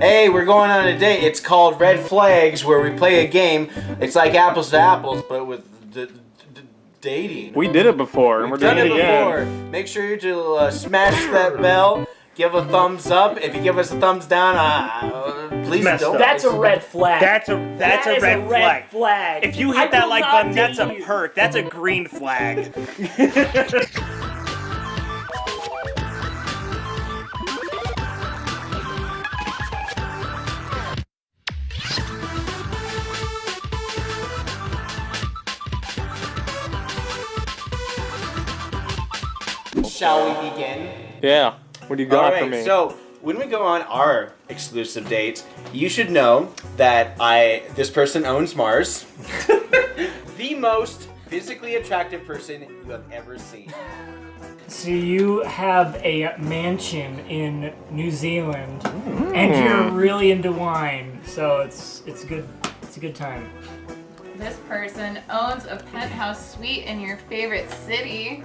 hey, we're going on a date. It's called Red Flags, where we play a game. It's like apples to apples, but with dating. We did it before, and we're doing it again. Make sure you to smash that bell. Give a thumbs up. If you give us a thumbs down, please don't. That's a red flag. That's a red flag. If you hit that like button, that's a perk. That's a green flag. Shall we begin? Yeah. What do you got for me? So when we go on our exclusive dates, you should know that this person owns Mars. The most physically attractive person you have ever seen. So you have a mansion in New Zealand, and you're really into wine. So it's good. It's a good time. This person owns a penthouse suite in your favorite city,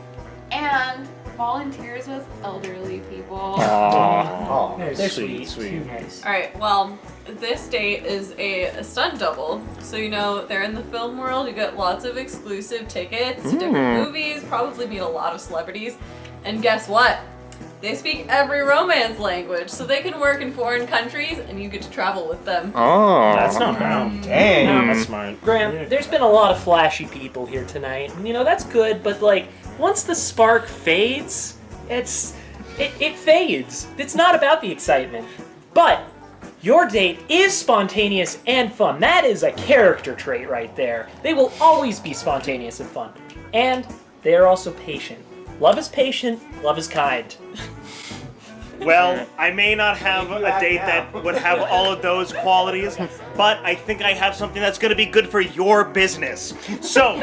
and volunteers with elderly people. Oh, They're sweet. Sweet. Too nice. Alright, well, this date is a stunt double. So, you know, they're in the film world, you get lots of exclusive tickets to different movies, probably meet a lot of celebrities. And guess what? They speak every romance language, so they can work in foreign countries and you get to travel with them. Oh. That's not bad. dang. That's smart. Graham, there's been a lot of flashy people here tonight. You know, that's good, but like, once the spark fades, it fades. It's not about the excitement. But your date is spontaneous and fun. That is a character trait right there. They will always be spontaneous and fun. And they are also patient. Love is patient, love is kind. Well, I may not have a date that would have all of those qualities, but I think I have something that's going to be good for your business. So,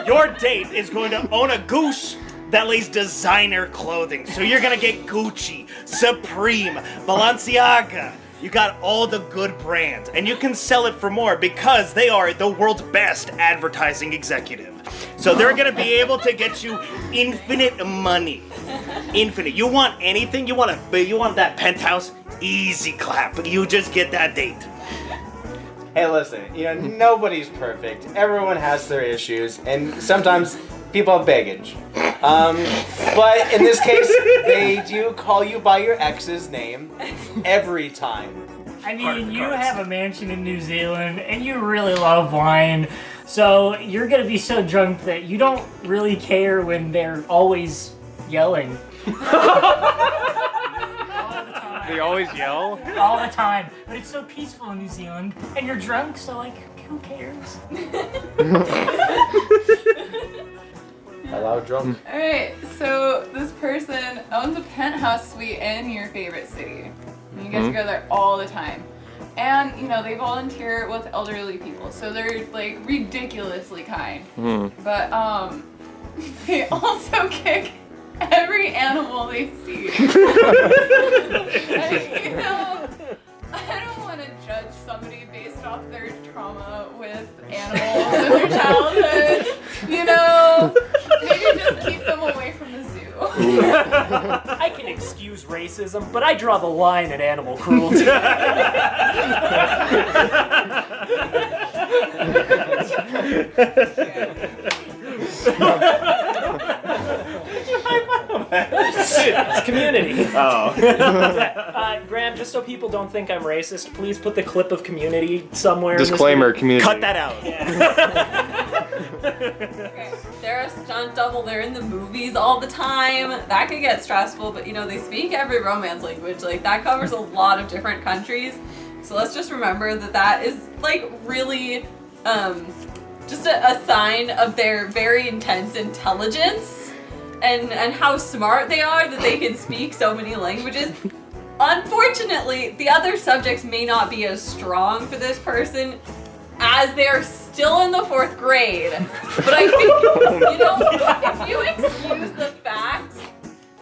your date is going to own a goose that lays designer clothing. So you're going to get Gucci, Supreme, Balenciaga. You got all the good brands, and you can sell it for more because they are the world's best advertising executive. So they're gonna be able to get you infinite money. Infinite. You want anything? You want that penthouse? Easy clap. You just get that date. Hey, listen, nobody's perfect. Everyone has their issues, and sometimes people have baggage. But in this case, they do call you by your ex's name every time. I mean, you have a mansion in New Zealand, and you really love wine, so you're gonna be so drunk that you don't really care when they're always yelling. They always yell? All the time. But it's so peaceful in New Zealand, and you're drunk, so like, who cares? Hello, drunk. Alright, so this person owns a penthouse suite in your favorite city. And you get to go there all the time. And, they volunteer with elderly people, so they're, like, ridiculously kind. But, they also kick every animal they see. And, I don't want to judge somebody based off their trauma with animals in their childhood. Maybe just keep them away from the zoo. I can excuse racism, but I draw the line at animal cruelty. It's community. Oh. Graham, just so people don't think I'm racist, please put the clip of Community somewhere. Disclaimer, Community. Cut that out. Okay. They're a stunt double, they're in the movies all the time. That could get stressful, but they speak every romance language. Like, that covers a lot of different countries. So let's just remember that is, like, really just a sign of their very intense intelligence and how smart they are that they can speak so many languages. Unfortunately, the other subjects may not be as strong for this person as they're still in the 4th grade. But I think, if you excuse the fact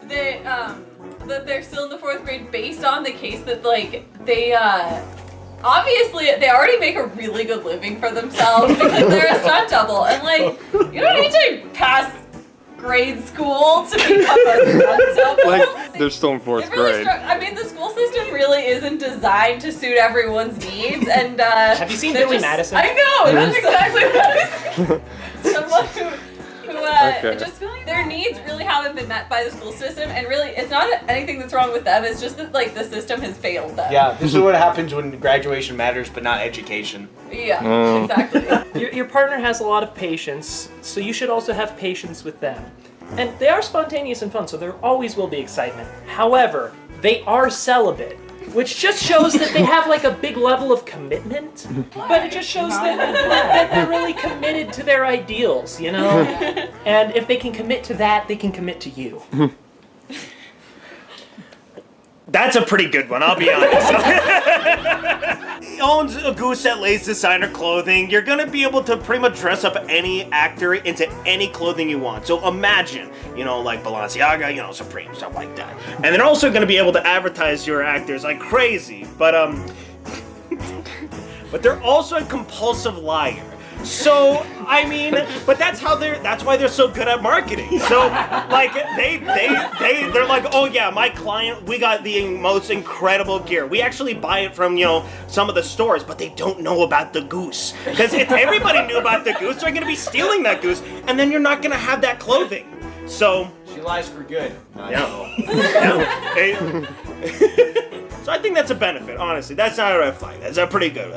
that they're still in the 4th grade based on the case that, like, they, obviously, they already make a really good living for themselves because they're a stunt double. And, like, you don't need to pass grade school to become a stunt double. Like, they're still in fourth It really grade. I mean, the school system really isn't designed to suit everyone's needs, and Have you seen they're Billy just- Madison? I know. That's exactly what I was thinking. Someone who Okay. just their needs really haven't been met by the school system, and really, it's not anything that's wrong with them. It's just that like the system has failed them. Yeah, this is what happens when graduation matters, but not education. Yeah. Oh. Exactly. Your partner has a lot of patience, so you should also have patience with them. And they are spontaneous and fun, so there always will be excitement. However, they are celibate, which just shows that they have like a big level of commitment. But it just shows that they're really committed to their ideals, you know? And if they can commit to that, they can commit to you. That's a pretty good one, I'll be honest. He owns a goose that lays designer clothing. You're gonna be able to pretty much dress up any actor into any clothing you want. So imagine, like Balenciaga, Supreme, stuff like that. And they're also gonna be able to advertise your actors like crazy. But but they're also a compulsive liar. So, I mean, but that's why they're so good at marketing. So, like, they're like, oh yeah, my client, we got the most incredible gear. We actually buy it from, some of the stores, but they don't know about the goose. Because if everybody knew about the goose, they're gonna be stealing that goose, and then you're not gonna have that clothing. So. She lies for good. No. So I think that's a benefit, honestly. That's not a red flag. That's a pretty good.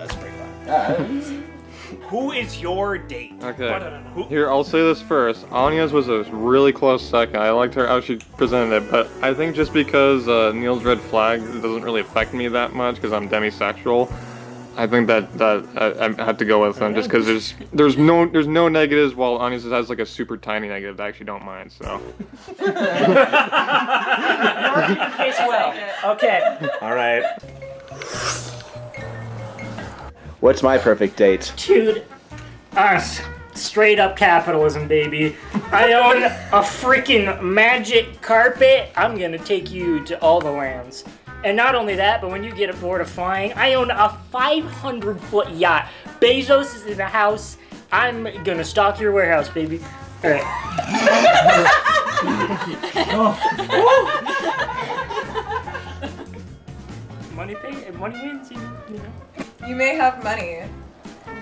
Who is your date? Okay. Here, I'll say this first. Anya's was a really close second. I liked her how she presented it, but I think just because Neil's red flag doesn't really affect me that much because I'm demisexual, I think that I have to go with him just because there's no negatives, while Anya's has like a super tiny negative that I actually don't mind. So. Case well. Okay. All right. What's my perfect date? Dude, straight up capitalism, baby. I own a freaking magic carpet. I'm gonna take you to all the lands. And not only that, but when you get bored of flying, I own a 500-foot yacht. Bezos is in the house. I'm gonna stock your warehouse, baby. All right. Money wins, you know. You may have money,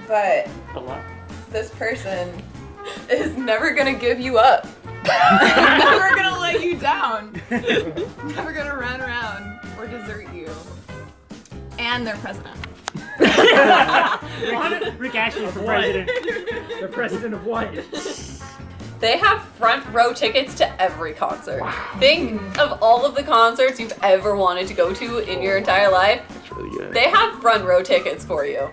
but A lot. this person is never gonna give you up. Never gonna let you down. Never gonna run around or desert you. And they're president. Rick Ashley for president. The president of what? They have front row tickets to every concert. Think of all of the concerts you've ever wanted to go to in your entire life. That's really good. They have front row tickets for you.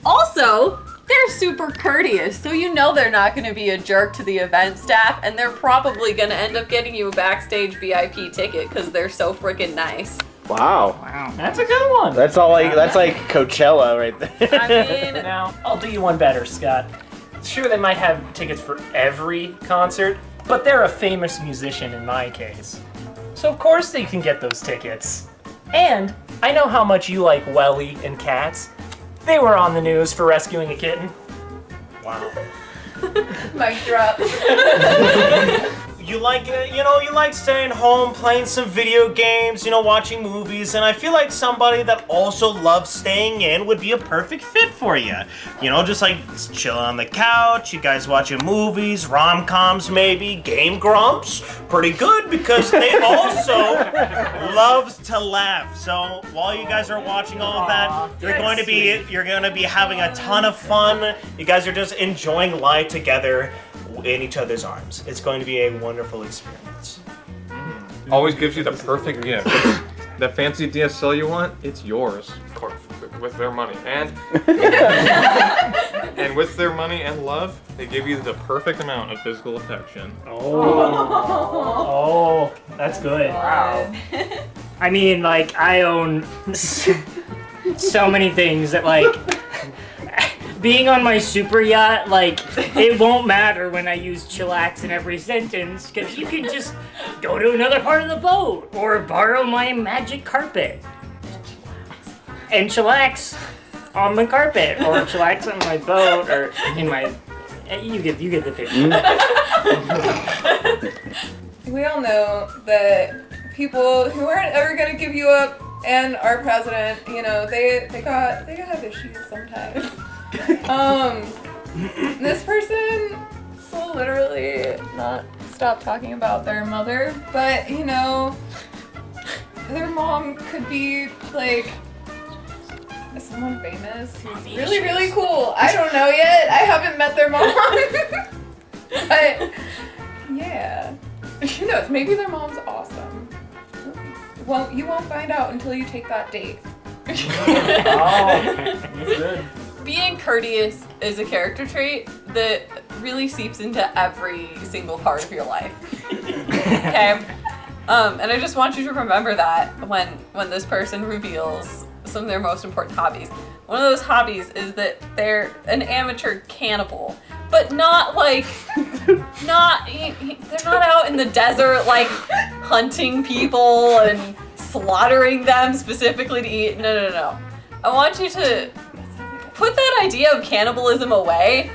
Also, they're super courteous, so you know they're not going to be a jerk to the event staff, and they're probably going to end up getting you a backstage VIP ticket because they're so freaking nice. Wow. Wow. That's a good one. That's like Coachella right there. I mean, Now, I'll do you one better, Scott. Sure, they might have tickets for every concert, but they're a famous musician in my case. So of course they can get those tickets. And I know how much you like Welly and cats. They were on the news for rescuing a kitten. Wow. Mic drop. You like you like staying home, playing some video games, watching movies, and I feel like somebody that also loves staying in would be a perfect fit for you. Just like chilling on the couch, you guys watching movies, rom-coms maybe, Game Grumps, pretty good because they also loves to laugh. So while you guys are watching all of that, you're going to be having a ton of fun. You guys are just enjoying life together in each other's arms. It's going to be a wonderful experience. Always gives you the perfect gift. The fancy DSL you want, it's yours. Of course, with their money. And and with their money and love, they give you the perfect amount of physical affection. Oh, that's good. Wow. I mean, like, I own so many things that, like, being on my super yacht, like, it won't matter when I use chillax in every sentence, because you can just go to another part of the boat, or borrow my magic carpet. And chillax on the carpet, or chillax on my boat, or in my You get the picture. We all know that people who aren't ever gonna give you up and our president, you know, they have issues sometimes. This person will literally not stop talking about their mother, but you know, their mom could be like someone famous who's really, really cool. I don't know yet. I haven't met their mom. But yeah. Who knows? Maybe their mom's awesome. Well, you won't find out until you take that date. Good. Being courteous is a character trait that really seeps into every single part of your life. Okay? And I just want you to remember that when this person reveals some of their most important hobbies. One of those hobbies is that they're an amateur cannibal, but not like, they're not out in the desert like hunting people and slaughtering them specifically to eat. No. I want you to put that idea of cannibalism away.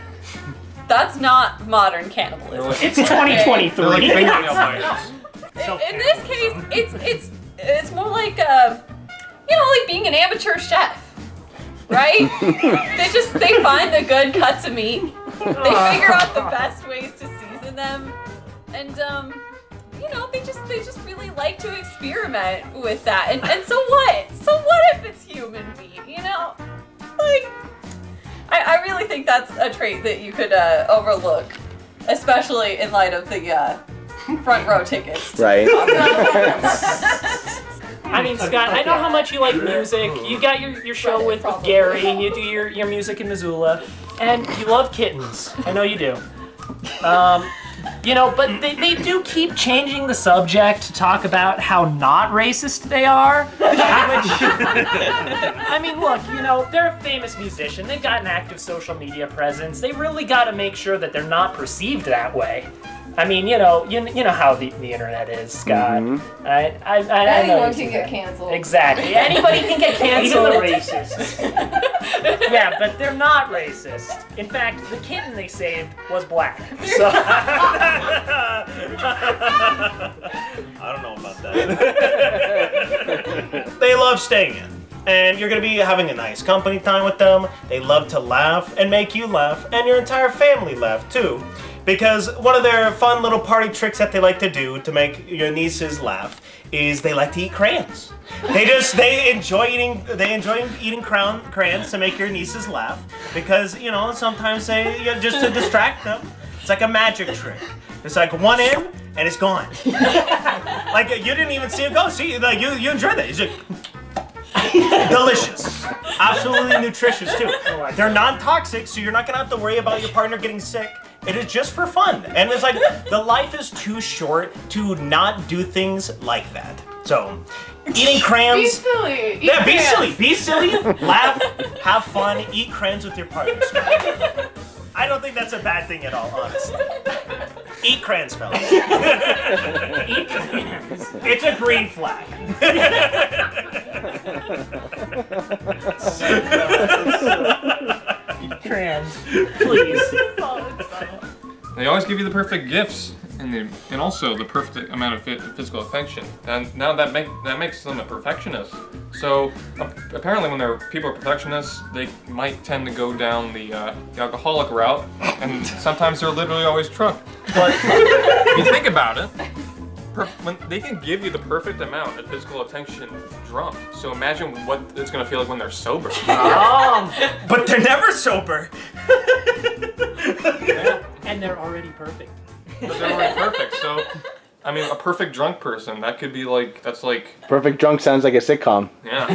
That's not modern cannibalism. It's 2023. They're like fingernail biters. In this case, it's more like like being an amateur chef, right? they find the good cuts of meat. They figure out the best ways to season them, and they just really like to experiment with that. And so what? So what if it's human meat? You know, like I really think that's a trait that you could overlook, especially in light of the front row tickets. Right. I mean, Scott, I know how much you like music. You got your show with Gary. You do your music in Missoula, and you love kittens. I know you do. But they do keep changing the subject to talk about how not racist they are. Which, I mean, look, they're a famous musician. They've got an active social media presence. They really got to make sure that they're not perceived that way. I mean, you know how the internet is, Scott. Mm-hmm. I know Anyone you see can get that. canceled. Exactly. Anybody can get Even canceled. the racists. Yeah, but they're not racist. In fact, the kitten they saved was black. So I don't know about that. They love staying in. And you're going to be having a nice company time with them. They love to laugh and make you laugh, and your entire family laugh too. Because one of their fun little party tricks that they like to do to make your nieces laugh is they like to eat crayons. They enjoy eating crayons to make your nieces laugh because sometimes just to distract them. It's like a magic trick. It's like one in and it's gone. Like you didn't even see it go. See, like you enjoyed that. It's like delicious, absolutely nutritious too. They're non-toxic, so you're not gonna have to worry about your partner getting sick. It is just for fun, and it's like the life is too short to not do things like that. So, eating crayons. Be silly. Yeah, be silly, laugh, have fun, eat crayons with your partners. I don't think that's a bad thing at all, honestly. Eat crayons, fellas. eat crayons. It's a green flag. Crayons, please. They always give you the perfect gifts, and also the perfect amount of physical affection. And now that makes them a perfectionist. So apparently, when people are perfectionists, they might tend to go down the alcoholic route, and sometimes they're literally always drunk. But if you think about it, when they can give you the perfect amount of physical attention drunk. So imagine what it's gonna feel like when they're sober. But they're never sober. And they're already perfect. But they're already perfect. So, I mean, a perfect drunk person, that's like. Perfect drunk sounds like a sitcom. Yeah.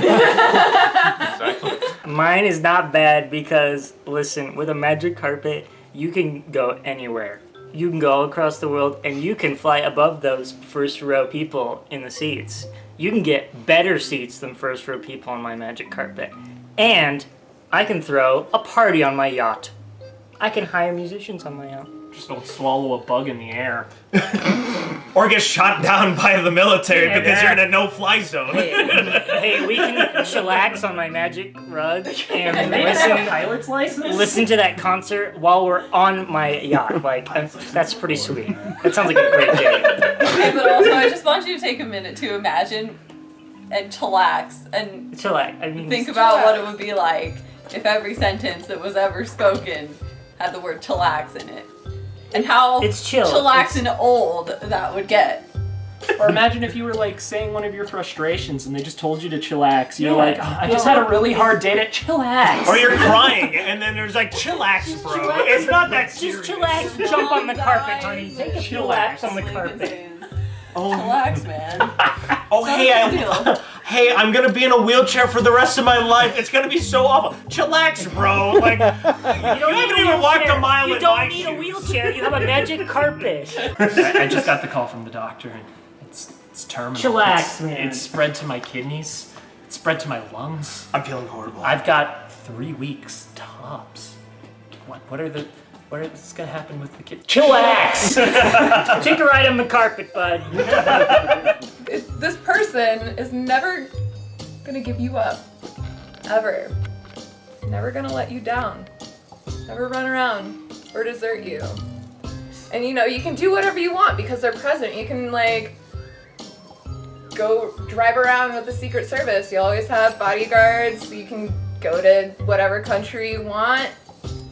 Exactly. Mine is not bad because, listen, with a magic carpet, you can go anywhere. You can go across the world and you can fly above those first row people in the seats. You can get better seats than first row people on my magic carpet. And I can throw a party on my yacht. I can hire musicians on my yacht. Just don't swallow a bug in the air. Or get shot down by the military Yeah, because you're in that- a no-fly zone. Hey, we can chillax on my magic rug and They have a listen, pilot's license? listen to that concert while we're on my yacht. Like, that's pretty sweet. That sounds like a great day. Okay, but also I just want you to take a minute to imagine and chillax and Chillax. I mean, think about what it would be like if every sentence that was ever spoken had the word chillax in it. And how It's chill. chillax and old that would get. Or imagine if you were like saying one of your frustrations and they just told you to chillax. You're Yeah. like, "Oh, I just had a really hard day to chillax. Or you're crying, and then there's like, chillax, bro. It's not that serious. Just chillax and jump on the carpet, honey. Take a chillax on the carpet. Chillax, man. Oh, hey, I'm gonna be in a wheelchair for the rest of my life. It's gonna be so awful. Chillax, bro. Like, you haven't even walked a mile You in my don't need a shoes. wheelchair. You have a magic carpet. I just got the call from the doctor and it's terminal. Chillax, man. It's spread to my kidneys. It's spread to my lungs. I'm feeling horrible. I've got 3 weeks tops. What is gonna happen with the kid? Chillax. Take a ride on the carpet, bud. This person is never gonna give you up. Ever. Never gonna let you down. Never run around or desert you. And you know, you can do whatever you want because they're present. You can like go drive around with the Secret Service. You always have bodyguards. You can go to whatever country you want.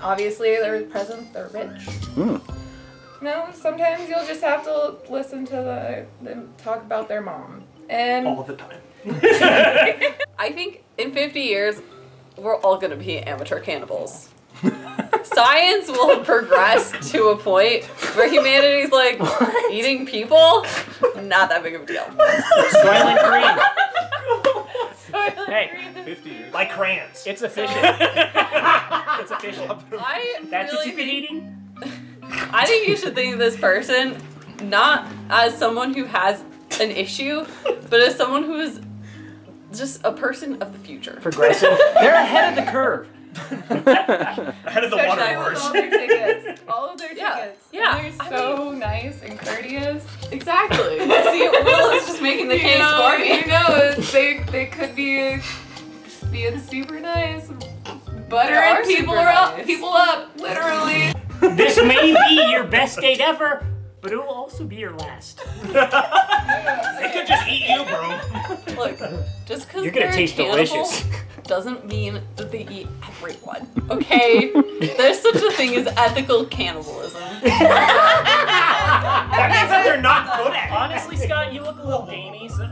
Obviously, they're present. They're rich. No, sometimes you'll just have to listen to them talk about their mom. And all the time. I think in 50 years, we're all gonna be amateur cannibals. Science will have progressed to a point where humanity's like, eating people? Not that big of a deal. Soylent Green. Hey, 50 years. Like crayons. it's efficient. It's efficient. I That's what really you've been think, eating? I think you should think of this person not as someone who has an issue, but as someone who is just a person of the future. Progressive. They're ahead of the curve. Ahead of the water Especially with wars. all their tickets. All of their Yeah, tickets. yeah, And they're so nice and courteous. Exactly. See, Will is just making the You case know, for me. you know, they could be being super nice, They are buttering super nice. people up, literally. This may be your best date ever, but it will also be your last. They could just eat you, bro. Look, just because You're gonna they're taste a cannibal delicious. doesn't mean that they eat everyone. Okay? There's such a thing as ethical cannibalism. That means that they're not good at it. Honestly, Scott, you look a little gamey. So.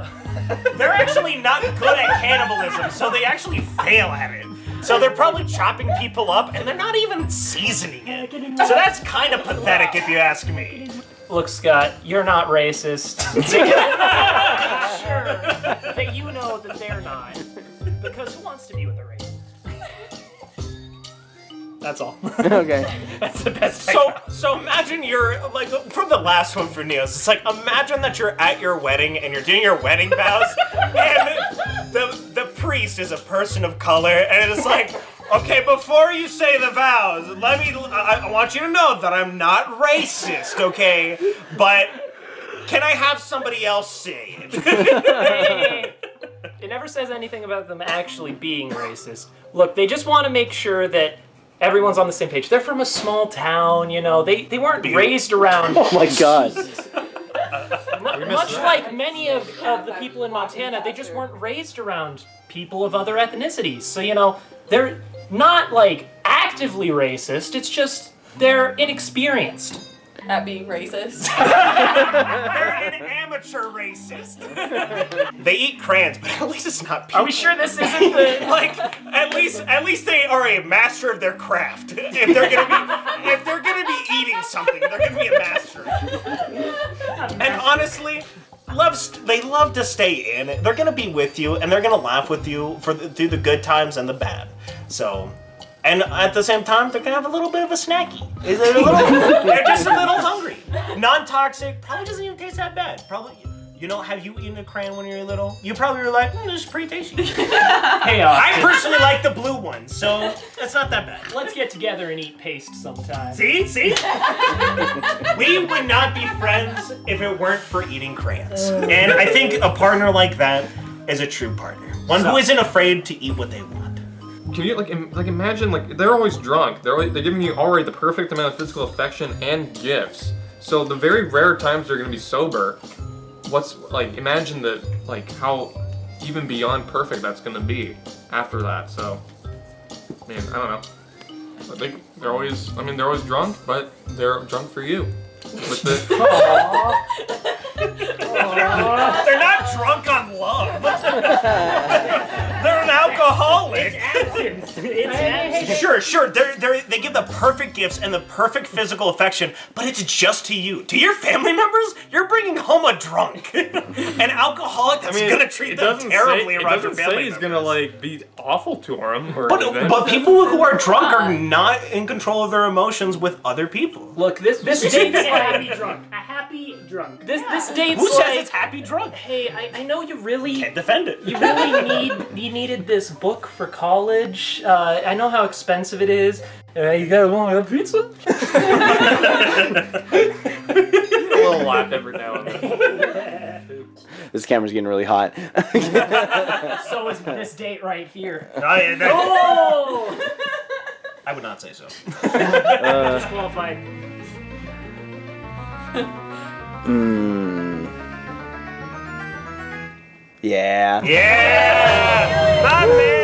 They're actually not good at cannibalism, so they actually fail at it. So they're probably chopping people up, and they're not even seasoning it. So that's kind of pathetic, if you ask me. Look, Scott, you're not racist. Sure, that you know that they're not. Because who wants to be with a racist? That's all. Okay. That's the best. So imagine you're like from the last one for Neos. It's like imagine that you're at your wedding and you're doing your wedding vows, and the priest is a person of color, and it's like, okay, before you say the vows, I want you to know that I'm not racist, okay? But can I have somebody else say it? It never says anything about them actually being racist. Look, they just want to make sure that everyone's on the same page. They're from a small town, you know. They weren't raised around. Oh my God. Much like many of the people in Montana, they just weren't raised around people of other ethnicities. So, you know, they're not like actively racist. It's just they're inexperienced. At being racist. They're an amateur racist. They eat crayons, but at least it's not people. Are we sure this isn't the Like, at least they are a master of their craft. If they're gonna be eating something, they're gonna be a master. And honestly, they love to stay in. They're gonna be with you, and they're gonna laugh with you through the good times and the bad. So. And at the same time, they're gonna have a little bit of a snacky. They're just a little hungry. Non-toxic, probably doesn't even taste that bad. Probably, have you eaten a crayon when you were little? You probably were like, this is pretty tasty. Hey, I Austin, personally like the blue one, so it's not that bad. let's get together and eat paste sometime. See? We would not be friends if it weren't for eating crayons. And I think a partner like that is a true partner. One who isn't afraid to eat what they want. Can you like imagine they're always drunk. They're giving you already the perfect amount of physical affection and gifts. So the very rare times they're gonna be sober, imagine how even beyond perfect that's gonna be after that. So, man, I don't know. I think they're always drunk, but they're drunk for you. With the They're not drunk on love. They're an alcoholic. Sure. They give the perfect gifts and the perfect physical affection, but it's just to you. To your family members, you're bringing home a drunk, an alcoholic that's gonna treat them terribly around your family members. It doesn't say he's gonna be awful to them or anything. But people who are drunk are not in control of their emotions with other people. Look, this date's A happy drunk. A happy drunk. This date's Who says like, it's happy drunk? hey, I know you really Can't defend it. you really needed this book for college. I know how expensive it is. You guys want a pizza? A little laugh every now and then. This camera's getting really hot. So is this date right here. Oh! I would not say so. Disqualified. Yeah. Yeah! Not me!